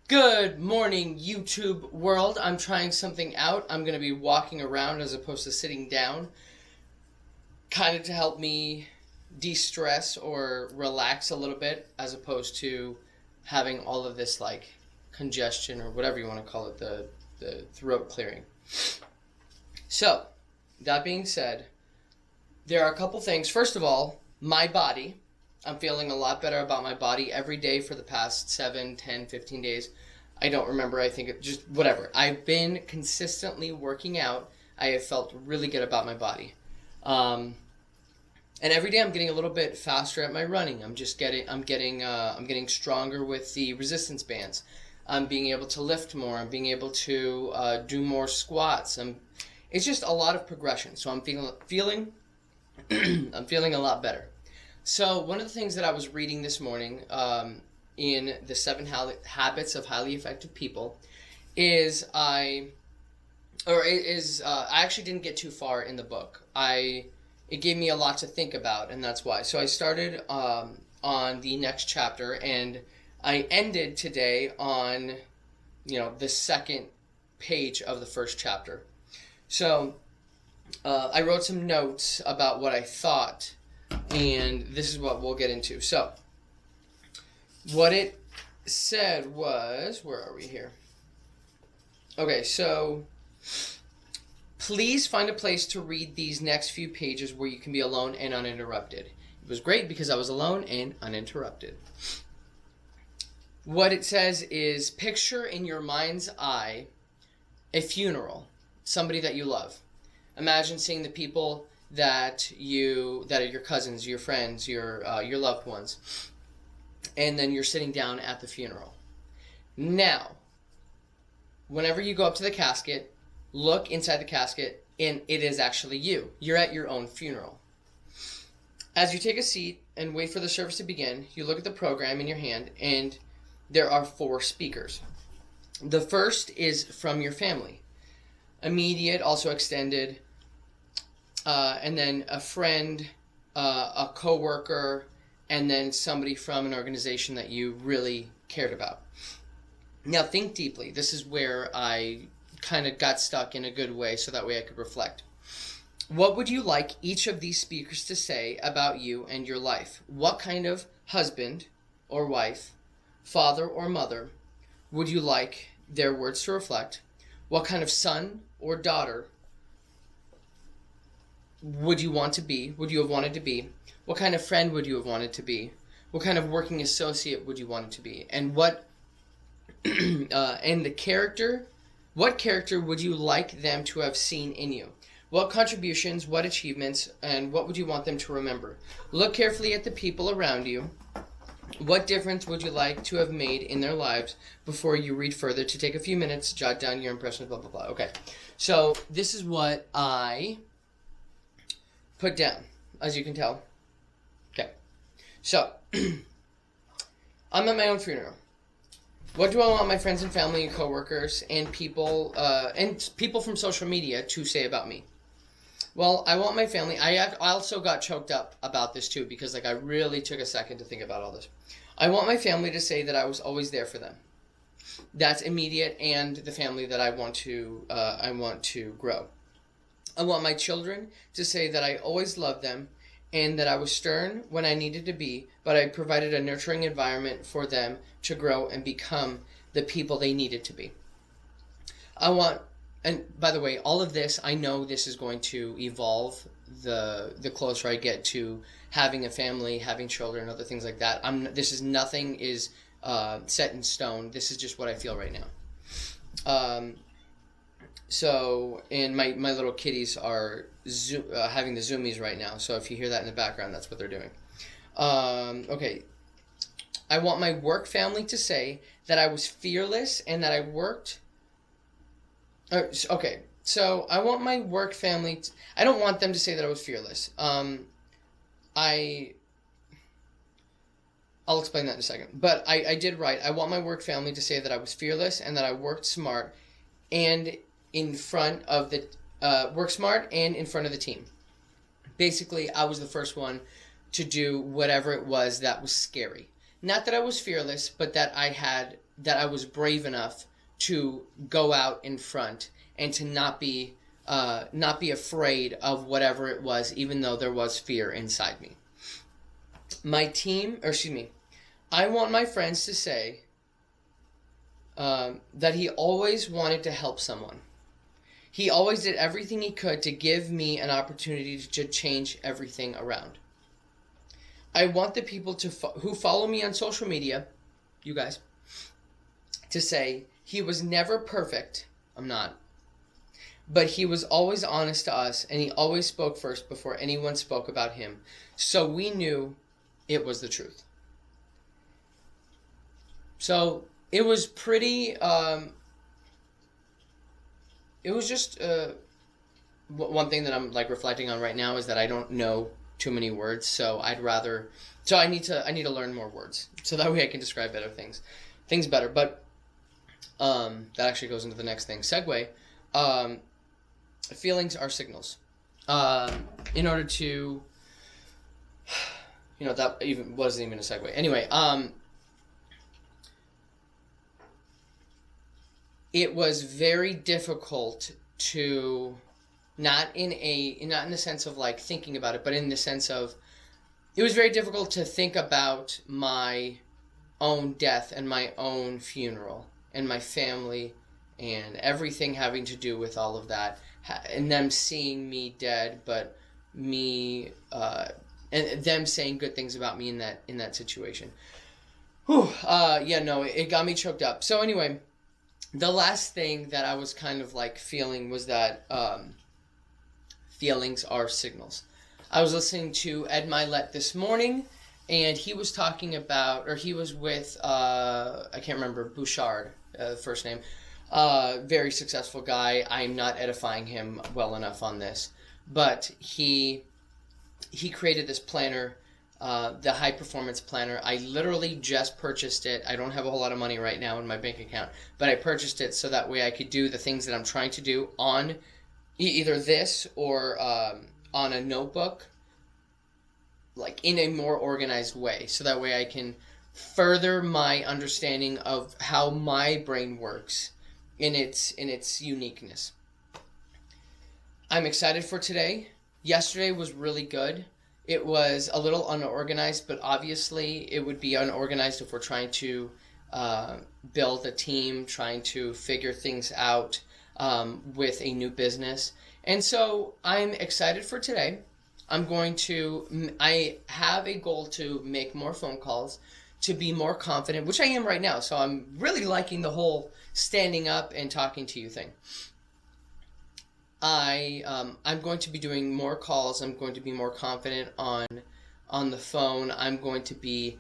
Good morning, YouTube world. I'm trying something out. I'm going to be walking around as opposed to sitting down, kind of to help me de-stress or relax a little bit, as opposed to having all of this like congestion or whatever you want to call it, the throat clearing. So, that being said, there are a couple things. First of all, my body. I'm feeling a lot better about my body every day for the past 7, 10, 15 days. I don't remember. I think it just whatever. I've been consistently working out. I have felt really good about my body. And every day I'm getting a little bit faster at my running. I'm getting stronger with the resistance bands. I'm being able to lift more. I'm being able to do more squats. It's just a lot of progression. So I'm feeling I'm feeling a lot better. So one of the things that I was reading this morning in the 7 Habits of Highly Effective People is I actually didn't get too far in the book. It gave me a lot to think about, and that's why. So I started on the next chapter, and I ended today on the second page of the first chapter. So I wrote some notes about what I thought. And this is what we'll get into. So, what it said was, where are we here? Okay, so, please find a place to read these next few pages where you can be alone and uninterrupted. It was great because I was alone and uninterrupted. What it says is, picture in your mind's eye a funeral, somebody that you love. Imagine seeing the people that are your cousins, your friends, your loved ones, and then you're sitting down at the funeral. Now, whenever you go up to the casket, look inside the casket, and it is actually you. You're at your own funeral. As you take a seat and wait for the service to begin, you look at the program in your hand, and there are 4 speakers. The first is from your family, immediate, also extended, and then a friend, a coworker, and then somebody from an organization that you really cared about. Now think deeply. This is where I kind of got stuck in a good way, so that way I could reflect. What would you like each of these speakers to say about you and your life? What kind of husband or wife, father or mother, would you like their words to reflect? What kind of son or daughter would you want to be? Would you have wanted to be? What kind of friend would you have wanted to be? What kind of working associate would you want to be? And what and the character, what character would you like them to have seen in you? What contributions, what achievements, and what would you want them to remember? Look carefully at the people around you. What difference would you like to have made in their lives before you read further? To take a few minutes, jot down your impressions, blah, blah, blah. Okay, so this is what I put down, as you can tell. Okay, so I'm at my own funeral. What do I want my friends and family and coworkers and people from social media to say about me? Well, I want my family. I also got choked up about this too, because I really took a second to think about all this. I want my family to say that I was always there for them. That's immediate, and the family that I want to grow. I want my children to say that I always loved them and that I was stern when I needed to be, but I provided a nurturing environment for them to grow and become the people they needed to be. And by the way, all of this, I know this is going to evolve the closer I get to having a family, having children, other things like that. Nothing is set in stone. This is just what I feel right now. So, and my little kitties are having the zoomies right now. So if you hear that in the background, that's what they're doing. Okay. I want my work family to say that I was fearless and that I worked. Okay. So I want my work family. I don't want them to say that I was fearless. I'll explain that in a second. But I did write, I want my work family to say that I was fearless and that I worked smart and in front of the team. Basically, I was the first one to do whatever it was that was scary. Not that I was fearless, but that I had that I was brave enough to go out in front and to not be afraid of whatever it was, even though there was fear inside me. I want my friends to say that he always wanted to help someone. He always did everything he could to give me an opportunity to change everything around. I want the people who follow me on social media, you guys, to say he was never perfect. I'm not. But he was always honest to us, and he always spoke first before anyone spoke about him. So we knew it was the truth. So it was pretty, it was just, one thing that I'm like reflecting on right now is that I don't know too many words, so I need to learn more words, so that way I can describe things better. But that actually goes into the next thing. Segue. Feelings are signals. In order to, that even wasn't even a segue. Anyway, it was very difficult to, not in the sense of like thinking about it, but in the sense of, it was very difficult to think about my own death and my own funeral and my family and everything having to do with all of that, and them seeing me dead, but me and them saying good things about me in that situation. It got me choked up. So anyway, the last thing that I was kind of like feeling was that feelings are signals. I was listening to Ed Milet this morning, and he was talking about, or he was with, I can't remember, Bouchard, first name. Very successful guy. I'm not edifying him well enough on this, but he created this planner, the High Performance Planner. I literally just purchased it. I don't have a whole lot of money right now in my bank account, but I purchased it so that way I could do the things that I'm trying to do on either this or on a notebook, like in a more organized way, so that way I can further my understanding of how my brain works in its uniqueness. I'm excited for today. Yesterday was really good. It was a little unorganized, but obviously it would be unorganized if we're trying to build a team, trying to figure things out with a new business. And so I'm excited for today. I have a goal to make more phone calls, to be more confident, which I am right now. So I'm really liking the whole standing up and talking to you thing. I'm going to be doing more calls. I'm going to be more confident on the phone. I'm going to be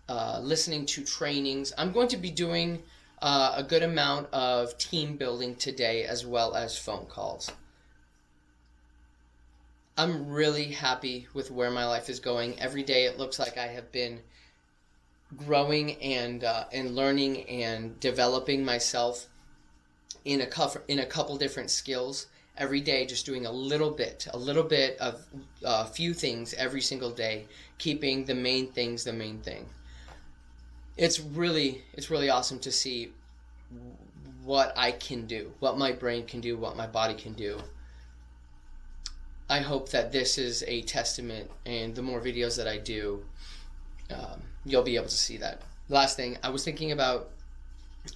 listening to trainings. I'm going to be doing a good amount of team building today, as well as phone calls. I'm really happy with where my life is going. Every day it looks like I have been growing and learning and developing myself in a couple different skills every day, just doing a little bit of a few things every single day, keeping the main things the main thing. It's really awesome to see what I can do, what my brain can do, what my body can do. I hope that this is a testament, and the more videos that I do, you'll be able to see that. Last thing, I was thinking about,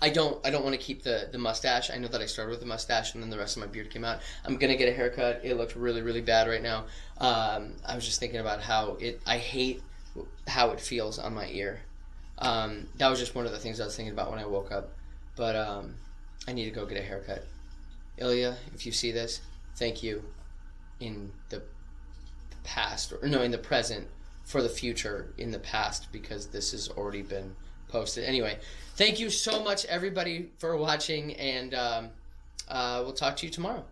I don't want to keep the mustache. I know that I started with the mustache and then the rest of my beard came out. I'm going to get a haircut. It looks really, really bad right now. I was just thinking about I hate how it feels on my ear. That was just one of the things I was thinking about when I woke up. But I need to go get a haircut. Ilya, if you see this, thank you in the past, in the present, for the future in the past, because this has already been posted. Anyway, thank you so much, everybody, for watching, and we'll talk to you tomorrow.